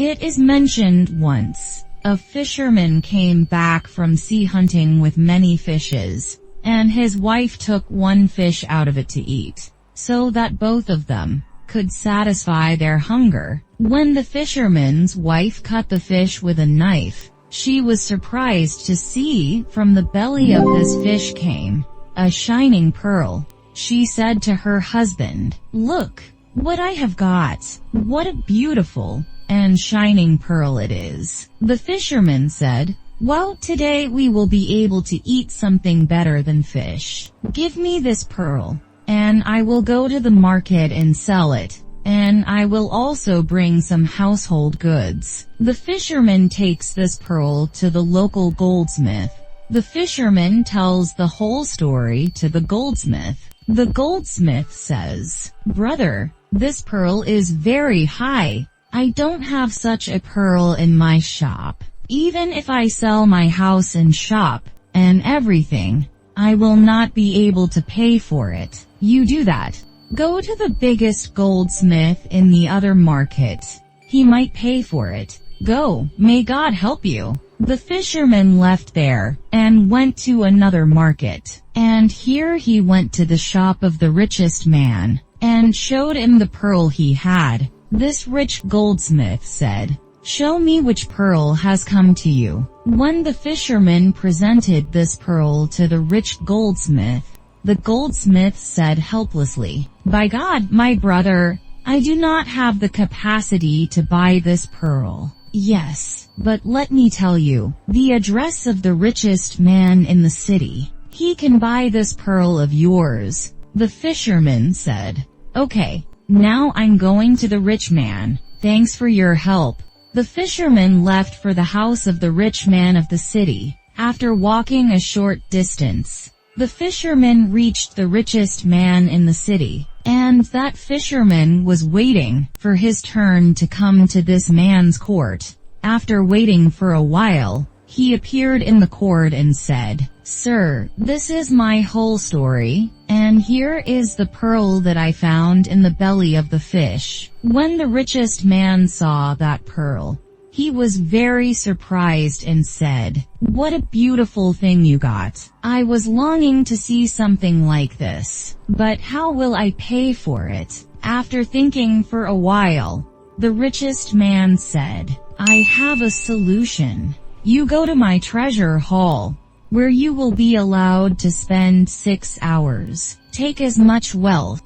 It is mentioned once, a fisherman came back from sea hunting with many fishes, and his wife took one fish out of it to eat, so that both of them could satisfy their hunger. When the fisherman's wife cut the fish with a knife, she was surprised to see from the belly of this fish came a shining pearl. She said to her husband, "Look, what I have got. What a beautiful and shining pearl it is." The fisherman said, "Well, today we will be able to eat something better than fish. Give me this pearl, and I will go to the market and sell it, and I will also bring some household goods." The fisherman takes this pearl to the local goldsmith. The fisherman tells the whole story to the goldsmith. The goldsmith says, "Brother, this pearl is very high. I don't have such a pearl in my shop. Even if I sell my house and shop, and everything, I will not be able to pay for it. You do that. Go to the biggest goldsmith in the other market. He might pay for it. Go, may God help you." The fisherman left there, and went to another market. And here he went to the shop of the richest man, and showed him the pearl he had. This rich goldsmith said, "Show me which pearl has come to you." When the fisherman presented this pearl to the rich goldsmith, the goldsmith said helplessly, "By God, my brother, I do not have the capacity to buy this pearl." "Yes, but let me tell you the address of the richest man in the city. He can buy this pearl of yours." The fisherman said, "Okay, now I'm going to the rich man. Thanks for your help." The fisherman left for the house of the rich man of the city. After walking a short distance, the fisherman reached the richest man in the city, and that fisherman was waiting for his turn to come to this man's court. After waiting for a while, he appeared in the court and said, "Sir, this is my whole story, and here is the pearl that I found in the belly of the fish." When the richest man saw that pearl, he was very surprised and said, "What a beautiful thing you got. I was longing to see something like this, but how will I pay for it?" After thinking for a while, the richest man said, "I have a solution. You go to my treasure hall, where you will be allowed to spend 6 hours. Take as much wealth."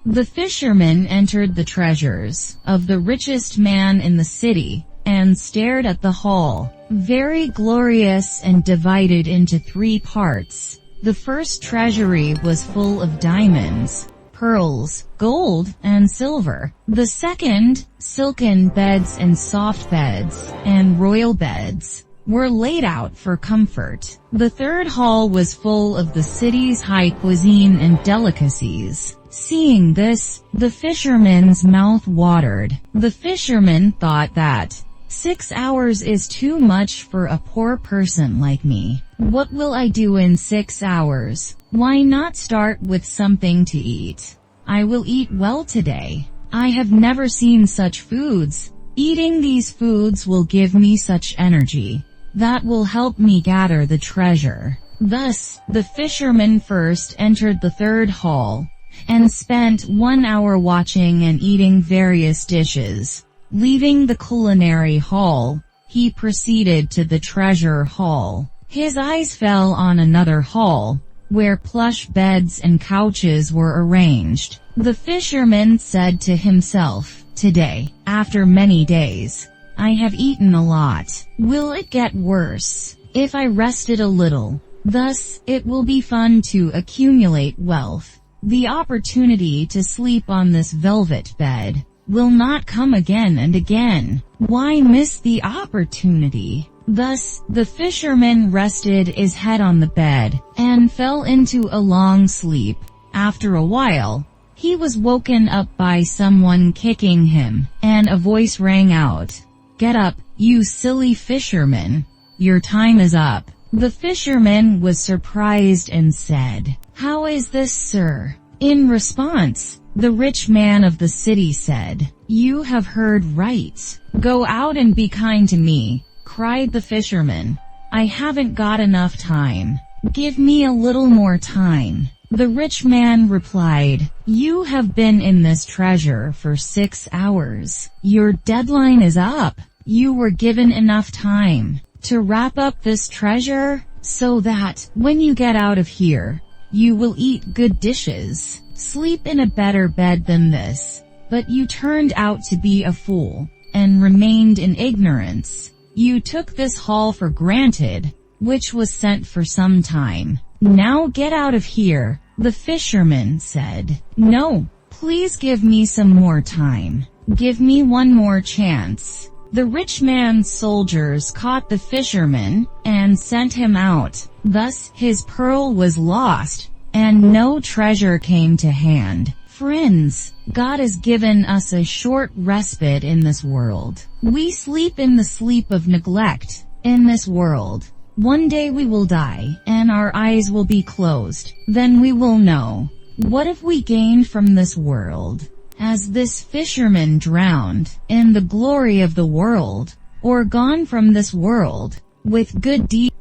The fisherman entered the treasures of the richest man in the city, and stared at the hall, very glorious and divided into 3 parts. The first treasury was full of diamonds, pearls, gold, and silver. The second, silken beds and soft beds, and royal beds, were laid out for comfort. The third hall was full of the city's high cuisine and delicacies. Seeing this, the fisherman's mouth watered. The fisherman thought that 6 hours is too much for a poor person like me. What will I do in 6 hours? Why not start with something to eat? I will eat well today. I have never seen such foods. Eating these foods will give me such energy that will help me gather the treasure. Thus, the fisherman first entered the third hall, and spent 1 hour watching and eating various dishes. Leaving the culinary hall, he proceeded to the treasure hall. His eyes fell on another hall, where plush beds and couches were arranged. The fisherman said to himself, "Today, after many days, I have eaten a lot. Will it get worse if I rested a little? Thus, it will be fun to accumulate wealth. The opportunity to sleep on this velvet bed will not come again and again. Why miss the opportunity?" Thus, the fisherman rested his head on the bed, and fell into a long sleep. After a while, he was woken up by someone kicking him, and a voice rang out, "Get up, you silly fisherman. Your time is up." The fisherman was surprised and said, "How is this, sir? In response, the rich man of the city said, "You have heard right. Go out and be kind to me," cried the fisherman. "I haven't got enough time. Give me a little more time." The rich man replied, "You have been in this treasure for 6 hours. Your deadline is up. You were given enough time to wrap up this treasure, so that, when you get out of here, you will eat good dishes, sleep in a better bed than this. But you turned out to be a fool, and remained in ignorance. You took this haul for granted, which was sent for some time. Now get out of here." The fisherman said, "No, please give me some more time. Give me one more chance." The rich man's soldiers caught the fisherman, and sent him out. Thus, his pearl was lost, and no treasure came to hand. Friends, God has given us a short respite in this world. We sleep in the sleep of neglect in this world. One day we will die, and our eyes will be closed. Then we will know, what have we gained from this world? As this fisherman drowned in the glory of the world, or gone from this world with good deeds,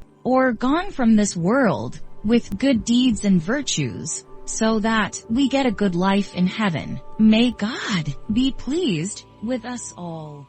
and virtues, so that we get a good life in heaven. May God be pleased with us all.